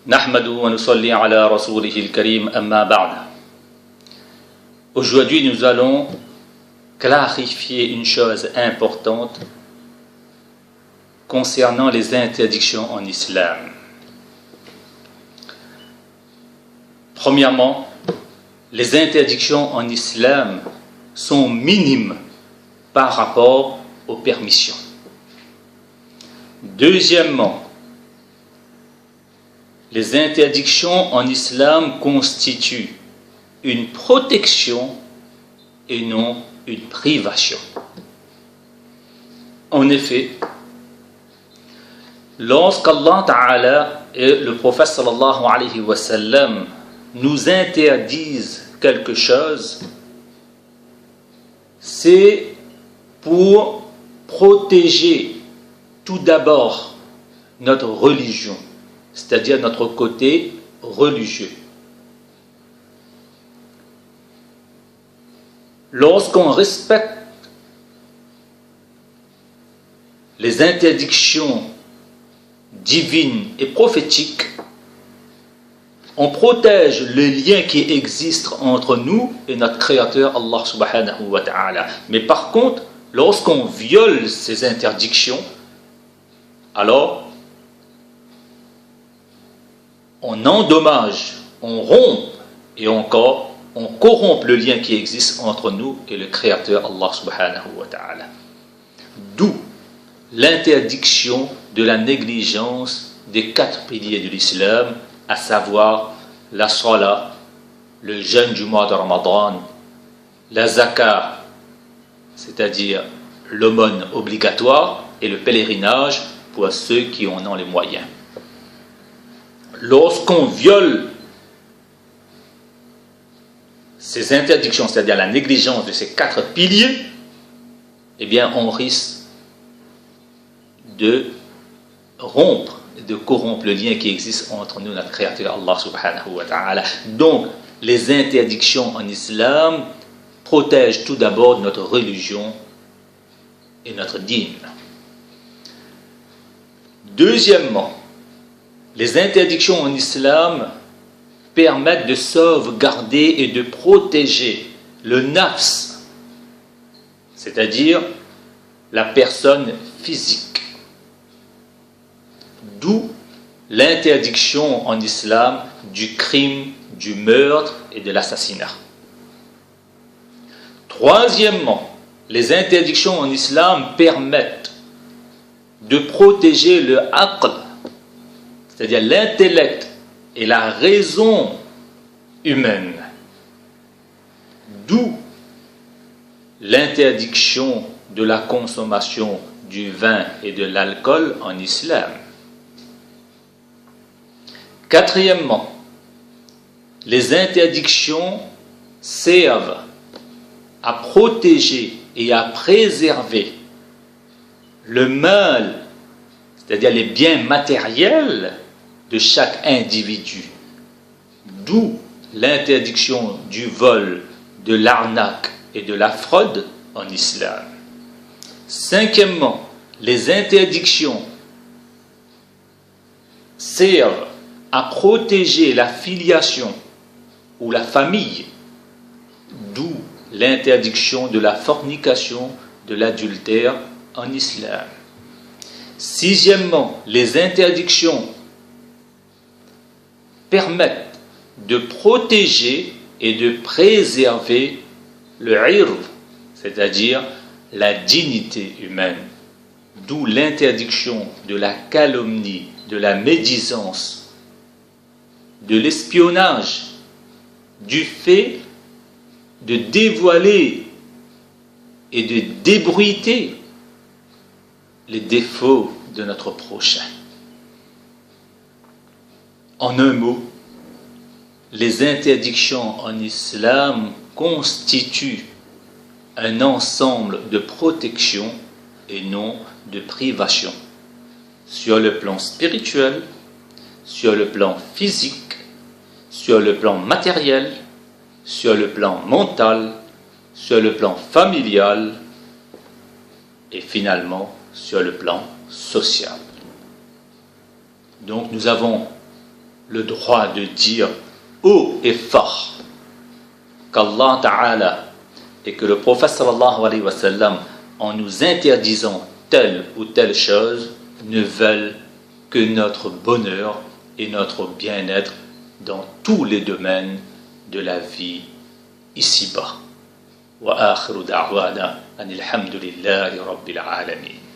Nahmadu wa nusalli ala rasulihil karim amma ba'd. Aujourd'hui, nous allons clarifier une chose importante concernant les interdictions en islam. Premièrement, les interdictions en islam sont minimes par rapport aux permissions. Deuxièmement, les interdictions en islam constituent une protection et non une privation. En effet, lorsqu'Allah Ta'ala et le prophète sallallahu alayhi wa sallam nous interdisent quelque chose, c'est pour protéger tout d'abord notre religion, c'est-à-dire notre côté religieux. Lorsqu'on respecte les interdictions divines et prophétiques, on protège le lien qui existe entre nous et notre Créateur Allah subhanahu wa ta'ala. Mais par contre, lorsqu'on viole ces interdictions, alors on endommage, on rompt et encore on corrompt le lien qui existe entre nous et le Créateur Allah subhanahu wa ta'ala. D'où l'interdiction de la négligence des 4 piliers de l'islam, à savoir la salat, le jeûne du mois de Ramadan, la zakat, c'est-à-dire l'aumône obligatoire, et le pèlerinage pour ceux qui en ont les moyens. Lorsqu'on viole ces interdictions, c'est-à-dire la négligence de ces 4 piliers, eh bien on risque de rompre, de corrompre le lien qui existe entre nous et notre Créateur Allah subhanahu wa ta'ala. Donc, les interdictions en islam protègent tout d'abord notre religion et notre dîn. Deuxièmement, les interdictions en islam permettent de sauvegarder et de protéger le nafs, c'est-à-dire la personne physique. D'où l'interdiction en islam du crime, du meurtre et de l'assassinat. Troisièmement, les interdictions en islam permettent de protéger le aql, c'est-à-dire l'intellect et la raison humaine. D'où l'interdiction de la consommation du vin et de l'alcool en islam. Quatrièmement, les interdictions servent à protéger et à préserver le mal, c'est-à-dire les biens matériels de chaque individu. D'où l'interdiction du vol, de l'arnaque et de la fraude en islam. Cinquièmement, les interdictions servent à protéger la filiation ou la famille, d'où l'interdiction de la fornication, de l'adultère en islam. Sixièmement, les interdictions permettent de protéger et de préserver le ird, c'est-à-dire la dignité humaine, d'où l'interdiction de la calomnie, de la médisance, de l'espionnage, du fait de dévoiler et de débruiter les défauts de notre prochain. En un mot, les interdictions en islam constituent un ensemble de protection et non de privation, sur le plan spirituel, sur le plan physique, sur le plan matériel, sur le plan mental, sur le plan familial et finalement sur le plan social. Donc nous avons le droit de dire haut et fort qu'Allah Ta'ala et que le prophète sallallahu alayhi wa sallam, en nous interdisant telle ou telle chose, ne veulent que notre bonheur et notre bien-être dans tous les domaines de la vie ici-bas. Wa akhiru da'wana anil hamdulillahi rabbil alamin.